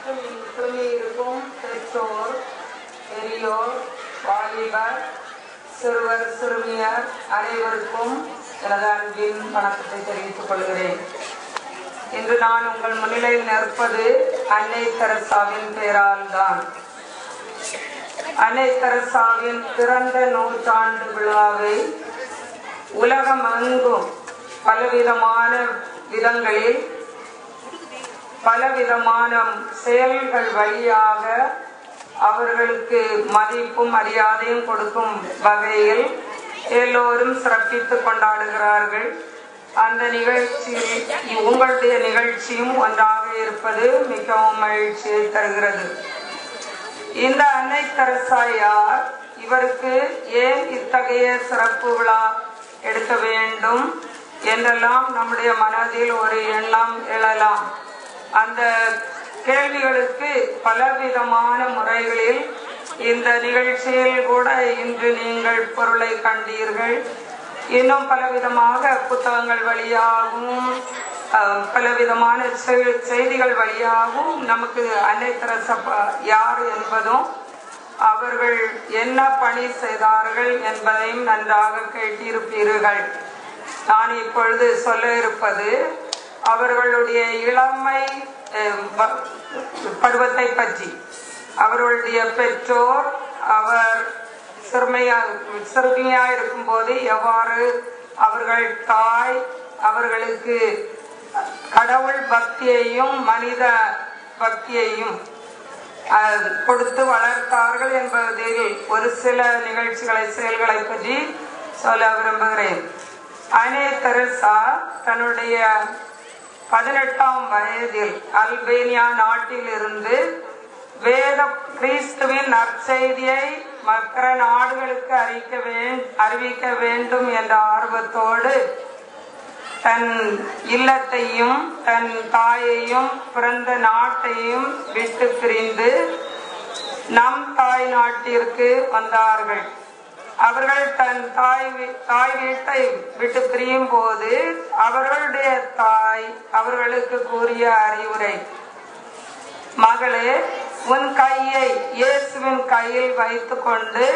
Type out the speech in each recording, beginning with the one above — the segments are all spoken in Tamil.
மற்றும் இங்குமே இருக்கும் பெற்றோர், பெரியோர், வாலிபர், சிறுவர், சிறுமியர் அனைவருக்கும் எனது அன்பின் வணக்கத்தை தெரிவித்துக் கொள்கிறேன். இன்று நான் உங்கள் முன்னிலையில் நிற்பது அன்னை தெரசாவின் பெயரால் தான். அன்னை தெரசாவின் பிறந்த நூற்றாண்டு விழாவை உலகமெங்கும் பலவிதமான விதங்களில் பலவிதமான செயல்கள் வழியாக அவர்களுக்கு மதிப்பும் மரியாதையும் கொடுக்கும் வகையில் எல்லோரும் சிறப்பித்து கொண்டாடுகிறார்கள். அந்த நிகழ்ச்சியில் உங்களுடைய நிகழ்ச்சியும் ஒன்றாக இருப்பது மிகவும் மகிழ்ச்சியை தருகிறது. இந்த அன்னை தெரசா யார்? இவருக்கு ஏன் இத்தகைய சிறப்பு விழா எடுக்க வேண்டும் என்றெல்லாம் நம்முடைய மனதில் ஒரு எண்ணம் எழலாம். அந்த கேள்விகளுக்கு பலவிதமான முறைகளில் இந்த நிகழ்ச்சியில் கூட இன்று நீங்கள் பொருளை கண்டீர்கள். இன்னும் பலவிதமாக புத்தகங்கள் வழியாகவும் பலவிதமான செய்திகள் வழியாகவும் நமக்கு அன்னை தெரசா யார் என்பதும் அவர்கள் என்ன பணி செய்தார்கள் என்பதையும் நன்றாக கேட்டிருப்பீர்கள். நான் இப்பொழுது சொல்ல இருப்பது அவர்களுடைய இளமை பருவத்தை பற்றி. அவர்களுடைய பெற்றோர் அவர் சிறுமியா இருக்கும் போது எவ்வாறு அவர்கள் தாய் அவர்களுக்கு கடவுள் பக்தியையும் மனித பக்தியையும் கொடுத்து வளர்த்தார்கள் என்பதில் ஒரு சில செயல்களை பற்றி சொல்ல விரும்புகிறேன். அன்னை தெரசா தன்னுடைய 18ஆம் வயதில் அல்பேனியா நாட்டில் இருந்து வேத கிறிஸ்துவின் நற்செய்தியை மற்ற நாடுகளுக்கு அறிவிக்க வேண்டும் என்ற ஆர்வத்தோடு தன் இல்லத்தையும் தன் தாயையும் பிறந்த நாட்டையும் விட்டு பிரிந்து நம் தாய் நாட்டிற்கு வந்தார்கள். அவர்கள் தன் தாய் வீட்டை விட்டு பிரியும் போது அவர்களுடைய தாய் அவர்களுக்கு கூறிய அறிவுரை, மகளே, உன் கையை இயேசுவின் கையில் வைத்துக் கொண்டு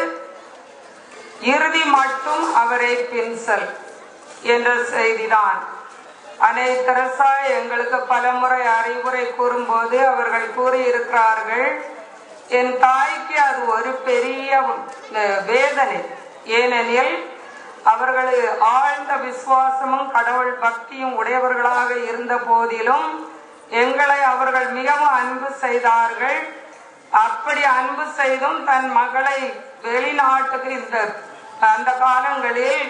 இறுதி மட்டும் அவரை பின்சல் என்ற செய்திதான். அன்னை தெரசா எங்களுக்கு பலமுறை அறிவுரை கூறும்போது அவர்கள் கூறியிருக்கிறார்கள், என் தாய்க்கு அது ஒரு பெரிய வேதனை. ஏனெனில் அவர்கள் ஆழ்ந்த விசுவாசமும் கடவுள் பக்தியும் உடையவர்களாக இருந்த போதிலும் எங்களை அவர்கள் மிகவும் அன்பு செய்தார்கள். அப்படி அன்பு செய்தும் தன் மகளை வெளிநாட்டுக்கு அந்த காலங்களில்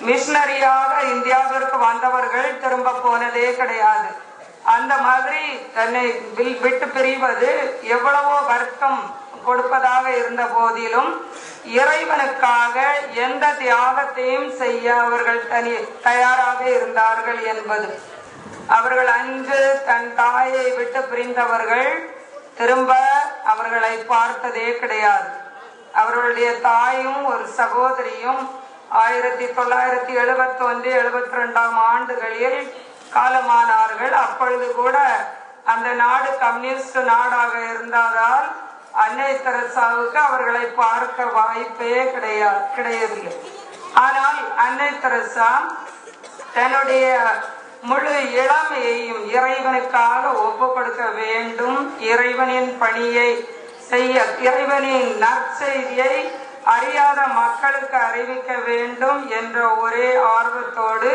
மிஷனரியாக இந்தியாவிற்கு வந்தவர்கள் திரும்ப போனதே கிடையாது. அந்த மாதிரி தன்னை விட்டு பிரிவது எவ்வளவோ வருத்தம் கொடுப்பதாக இருந்த போதிலும் இறைவனுக்காக எந்த தியாகத்தையும் செய்ய அவர்கள் தயாராக இருந்தார்கள் என்பது. அவர்கள் அன்று தன் தாயை விட்டு பிரிந்தவர்கள் திரும்ப அவர்களை பார்த்ததே கிடையாது. அவர்களுடைய தாயும் ஒரு சகோதரியும் 1971-72 ஆண்டுகளில் காலமானார்கள். அப்பொழுது கூட அந்த நாடு கம்யூனிஸ்ட் நாடாக இருந்ததால் அன்னை தெரசாவுக்கு அவர்களை பார்க்க வாய்ப்பே கிடையவில்லை. ஆனால் அன்னை தெரசா தன்னுடைய முழு இளமையையும் இறைவனுக்காக ஒப்பு கொடுக்க வேண்டும், இறைவனின் பணியை செய்ய, இறைவனின் நற்செய்தியை அறியாத மக்களுக்கு அறிவிக்க வேண்டும் என்ற ஒரே ஆர்வத்தோடு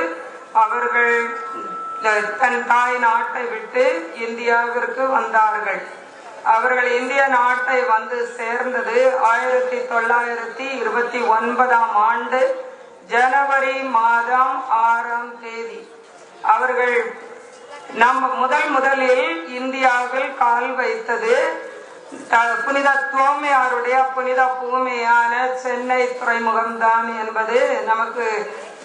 அவர்கள் தன் தாய் நாட்டை விட்டு இந்தியாவிற்கு வந்தார்கள். அவர்கள் இந்திய நாட்டை வந்து சேர்ந்தது 1929ஆம் ஆண்டு ஜனவரி மாதம் 6ஆம் தேதி. அவர்கள் முதலில் இந்தியாவில் கால் வைத்தது புனித தோமையாருடைய புனித பூமியான சென்னை துறைமுகம்தான் என்பது நமக்கு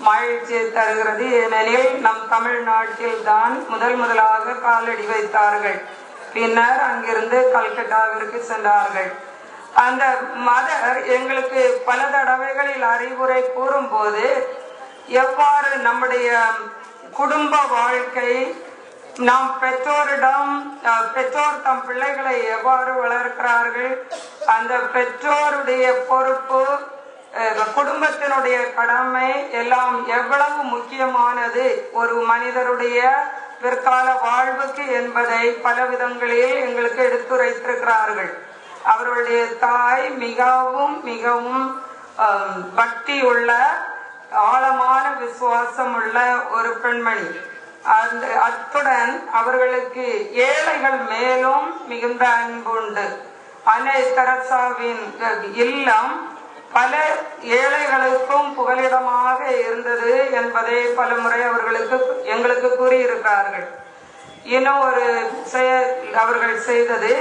மகிழ்ச்சியை தருகிறது. ஏனெனில் நம் தமிழ்நாட்டில் தான் முதலாக காலடி வைத்தார்கள். பின்னர் அங்கிருந்து கல்கட்டாவிற்கு சென்றார்கள். அந்த மதர் எங்களுக்கு பல தடவைகளில் அறிவுரை கூறும் போது எவ்வாறு நம்முடைய குடும்ப வாழ்க்கை நாம் பெற்றோர் தம் பிள்ளைகளை எவ்வாறு வளர்க்கிறார்கள், அந்த பெற்றோருடைய பொறுப்பு, குடும்பத்தினுடைய கடமை எல்லாம் எவ்வளவு முக்கியமானது ஒரு மனிதருடைய பிற்கால வாழ்வுக்கு என்பதை பல விதங்களில் எங்களுக்கு எடுத்துரைத்திருக்கிறார்கள். அவர்களுடைய தாய் மிகவும் மிகவும் பக்தி உள்ள, ஆழமான விசுவாசம் உள்ள ஒரு பெண்மணி. அத்துடன் அவர்களுக்கு ஏழைகள் மேலும் மிகுந்த அன்பு உண்டு. அன்னை தெரசாவின் இல்லம் பல ஏழைகளுக்கும் புகலிடமாக இருந்தது என்பதை பல முறை எங்களுக்கு கூறியிருக்கிறார்கள். இன்னும் ஒரு செயல் அவர்கள் செய்தது,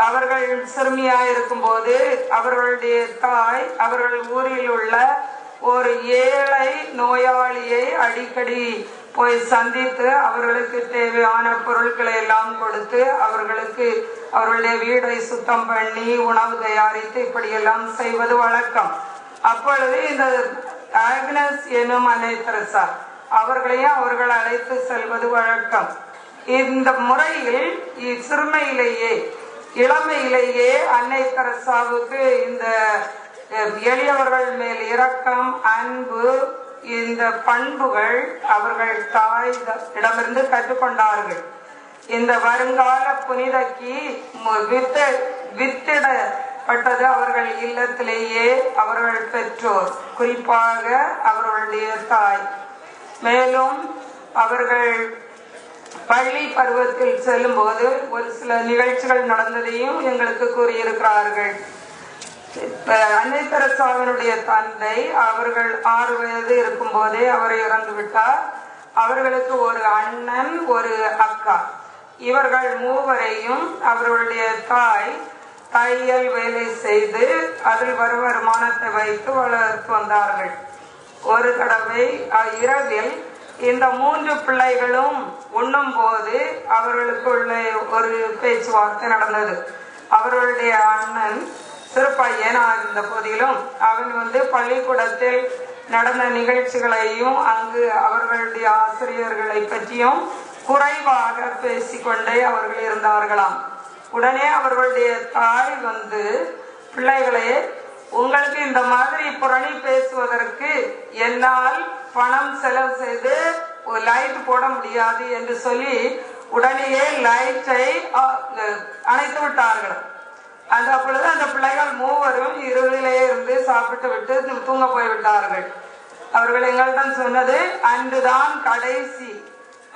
அவர்கள் சிறுமியாயிருக்கும் போது அவர்களுடைய தாய் அவர்கள் ஊரில் உள்ள ஒரு ஏழை நோயாளியை அடிக்கடி போய் சந்தித்து அவர்களுக்கு தேவையான பொருட்களை எல்லாம் கொடுத்து அவர்களுடைய வீடை சுத்தம் பண்ணி உணவு தயாரித்து இப்படியெல்லாம் செய்வது வழக்கம். அப்பொழுது இந்த ஆக்னஸ் எனும் அன்னை தெரசா அவர்களையும் அவர்கள் அழைத்து செல்வது வழக்கம். இந்த முறையில் இளமையிலேயே அன்னை தெரசாவுக்கு இந்த எளியவர்கள் மேல் இரக்கம், அன்பு, இந்த பண்புகள் அவர்கள் தாயிடமிருந்து கற்றுக்கொண்டார்கள். இந்த வருங்கால புனிதக்கு வித்திடப்பட்டது அவர்கள் இல்லத்திலேயே அவர்கள் பெற்றோர், குறிப்பாக அவர்களுடைய தாய். மேலும் அவர்கள் பள்ளி பருவத்தில் செல்லும் போது ஒரு சில நிகழ்ச்சிகள் நடந்ததையும் எங்களுக்கு கூறியிருக்கிறார்கள். அன்னை தெரசாவினுடைய தந்தை அவர்கள் 6 வயது இருக்கும் போதே அவர் இறந்து விட்டார். அவர்களுக்கு ஒரு அண்ணன், ஒரு அக்கா. இவர்கள் மூவரையும் அவர்களுடைய தாய் தையல் வேலை செய்து அதில் வரும் வருமானத்தை வைத்து வளர்த்து வந்தார்கள். ஒரு தடவை இரவில் இந்த 3 பிள்ளைகளும் உண்ணும் போது அவர்களுக்குள்ள ஒரு பேச்சுவார்த்தை நடந்தது. அவர்களுடைய அண்ணன் சிறு பையனா இருந்த போதிலும் அவன் பள்ளிக்கூடத்தில் நடந்த நிகழ்ச்சிகளையும் அங்கு அவர்களுடைய ஆசிரியர்களை பற்றியும் குறைவாக பேசிக்கொண்டே அவர்கள் இருந்தார்களாம். உடனே அவர்களுடைய தாய் பிள்ளைகளே, உங்களுக்கு இந்த மாதிரி புரணி பேசுவதற்கு என்னால் பணம் செலவு செய்து ஒரு லைட் போட முடியாது என்று சொல்லி உடனேயே லைட்டை அணைத்து விட்டார்கள். அப்பொழுது அந்த பிள்ளைகள் மூவரும் இருளிலே இருந்து சாப்பிட்டு விட்டு தூங்க போய்விட்டார்கள். அவர்கள் எங்களிடம் சொன்னது, அன்றுதான் கடைசி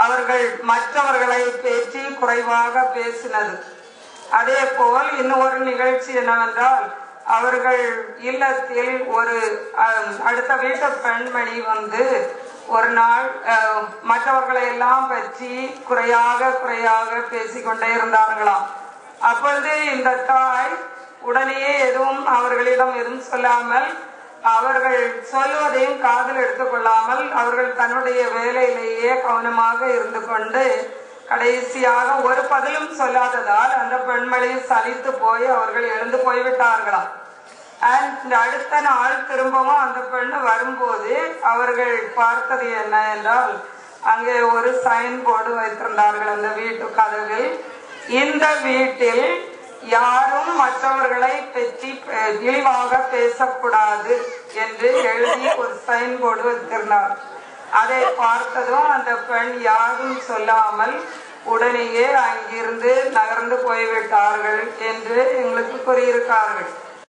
அவர்கள் மற்றவர்களை பேசி குறைவாக பேசினது. அதே போல் இன்னொரு நிகழ்ச்சி என்னவென்றால், அவர்கள் இல்லத்தில் ஒரு அடுத்த வீட்டு பெண்மணி ஒரு நாள் மற்றவர்களை எல்லாம் பற்றி குறையாக பேசிக்கொண்டே இருந்தார்களாம். அப்பொழுது இந்த தாய் உடனே எதுவும் அவர்களிடம் எதுவும் சொல்லாமல், அவர்கள் சொல்வதையும் காதில் எடுத்துக்கொள்ளாமல் அவர்கள் தன்னுடைய வேலையிலேயே கவனமாக இருந்து கொண்டு கடைசியாக ஒரு பதிலும் சொல்லாததால் அந்த பெண்மணி சலித்து போய் அவர்கள் எழுந்து போய்விட்டார்களாம். அடுத்த நாள் திரும்பவும் அந்த பெண்ணு வரும்போது அவர்கள் பார்த்தது என்ன என்றால், அங்கே ஒரு சைன் போர்டு வைத்திருந்தார்கள் அந்த வீட்டு கதவில். இந்த வீட்டில் யாரும் மற்றவர்களை பற்றி இழிவாக பேசக்கூடாது என்று எழுதி ஒரு சைன் போர்டு வைத்திருந்தார். அதை பார்த்ததும் அந்த பெண் யாரும் சொல்லாமல் உடனேயே அங்கிருந்து நகர்ந்து போய்விட்டார்கள் என்று எங்களுக்கு கூறியிருக்கார்கள்.